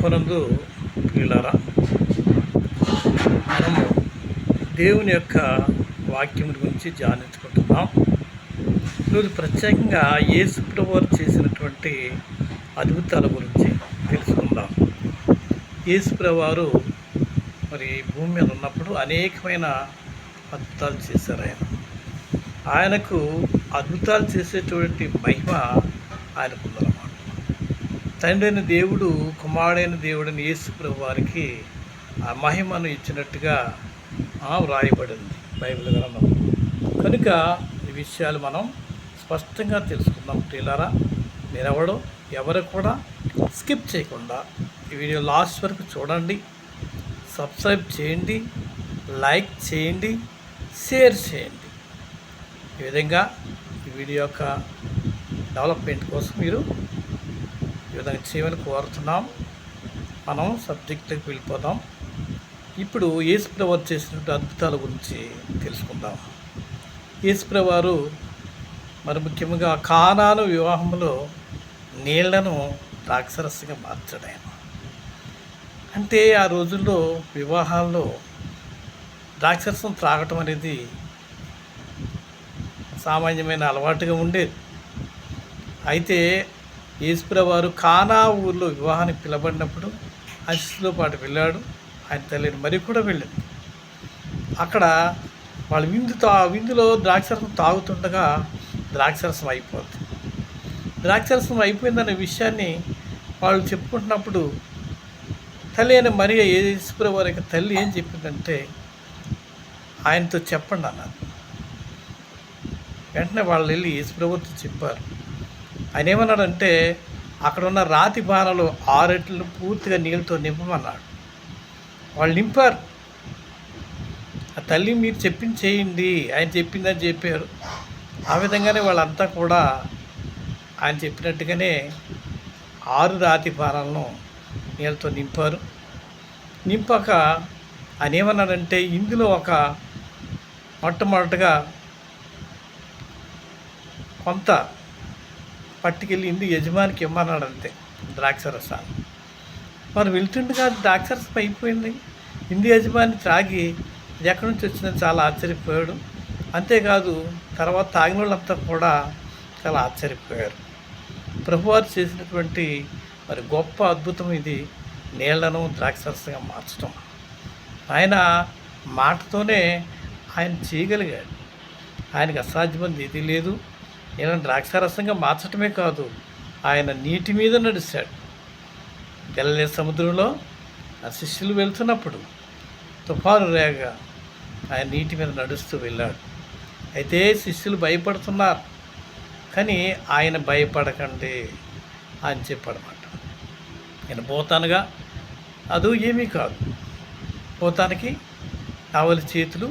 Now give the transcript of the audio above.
ప్రభునందు ప్రియులారా, మనము దేవుని యొక్క వాక్యం గురించి ధ్యానించుకుంటున్నాం. ఈరోజు ప్రత్యేకంగా యేసు ప్రభువు చేసినటువంటి అద్భుతాల గురించి తెలుసుకుందాం. యేసు ప్రభువారు మరి భూమి మీద ఉన్నప్పుడు అనేకమైన అద్భుతాలు చేశారు. ఆయనకు అద్భుతాలు చేసేటువంటి మహిమ ఆయనకుందన్నమాట. తండ్రి అయిన దేవుడు కుమారుడైన దేవుడైన యేసు ప్రభు వారికి ఆ మహిమను ఇచ్చినట్టుగా వ్రాయబడింది బైబిల్ గ్రంథం. కనుక ఈ విషయాలు మనం స్పష్టంగా తెలుసుకుందాం. ప్రియులారా, ఎవరు కూడా స్కిప్ చేయకుండా ఈ వీడియో లాస్ట్ వరకు చూడండి, సబ్స్క్రైబ్ చేయండి, లైక్ చేయండి, షేర్ చేయండి. ఈ విధంగా ఈ వీడియో యొక్క డెవలప్మెంట్ కోసం మీరు ఈ విధంగా చేయమని కోరుతున్నాం. మనం సబ్జెక్టుకి వెళ్ళిపోదాం. ఇప్పుడు యేసు ప్రభువు చేసినటువంటి అద్భుతాల గురించి తెలుసుకుందాం. యేసు ప్రభువు మరి ముఖ్యంగా కానాను వివాహంలో నీళ్లను ద్రాక్షరసంగా మార్చాడు. ఆయన అంటే ఆ రోజుల్లో వివాహాల్లో ద్రాక్షరసం త్రాగటం అనేది సామాన్యమైన అలవాటుగా ఉండేది. అయితే యేసు ప్రభువు కానా ఊర్లో వివాహానికి పిలబడినప్పుడు శిష్యులతో పాటు వెళ్ళాడు. ఆయన తల్లిని మరి కూడా వెళ్ళింది. అక్కడ వాళ్ళు విందులో ద్రాక్షరసం తాగుతుండగా ద్రాక్షరసం అయిపోతుంది. ద్రాక్షరసం అయిపోయిందనే విషయాన్ని వాళ్ళు చెప్పుకుంటున్నప్పుడు తల్లి అయిన మరియ యేసు ప్రభువు వారి తల్లి ఏం చెప్పిందంటే, ఆయనతో చెప్పండి అన్నారు. వెంటనే వాళ్ళు వెళ్ళి యేసు ప్రభువుతో చెప్పారు. ఆయన ఏమన్నాడంటే, అక్కడ ఉన్న రాతి బాణలు 6 రెట్లు పూర్తిగా నీళ్ళతో నింపమన్నాడు. వాళ్ళు నింపారు. ఆ తల్లి మీరు చెప్పింది చేయండి, ఆయన చెప్పిందని చెప్పారు. ఆ విధంగానే వాళ్ళంతా కూడా ఆయన చెప్పినట్టుగానే 6 రాతి బాణలను నీళ్ళతో నింపారు. నింపాక ఆయన ఏమన్నాడంటే, ఇందులో మొట్టమొదటిగా కొంత పట్టుకెళ్ళి ఇంటి యజమానికి ఇమ్మన్నాడు. అంతే ద్రాక్షరసాన్ని. మరి వెళ్తుండగా ద్రాక్షరసం అయిపోయింది. ఇంటి యజమాని త్రాగి ఇది ఎక్కడి నుంచి వచ్చిందని చాలా ఆశ్చర్యపోయాడు. అంతేకాదు తర్వాత తాగిన వాళ్ళంతా కూడా చాలా ఆశ్చర్యపోయారు. ప్రభువారు చేసినటువంటి మరి గొప్ప అద్భుతం ఇది, నీళ్లను ద్రాక్షరసంగా మార్చడం. ఆయన మాటతోనే ఆయన చేయగలిగాడు. ఆయనకు అసాధ్యమైనది ఏదీ లేదు. ఇలా ద్రాక్షారసంగా మార్చడమే కాదు, ఆయన నీటి మీద నడిచాడు. గలిలయ సముద్రంలో ఆ శిష్యులు వెళ్తున్నప్పుడు తుఫాను రేగ ఆయన నీటి మీద నడుస్తూ వెళ్ళాడు. అయితే శిష్యులు భయపడుతున్నారు, కానీ ఆయన భయపడకండి అని చెప్పాడన్నమాట. నేను పోతానుగా, అది ఏమీ కాదు, పోతానికి కావలి చేతులు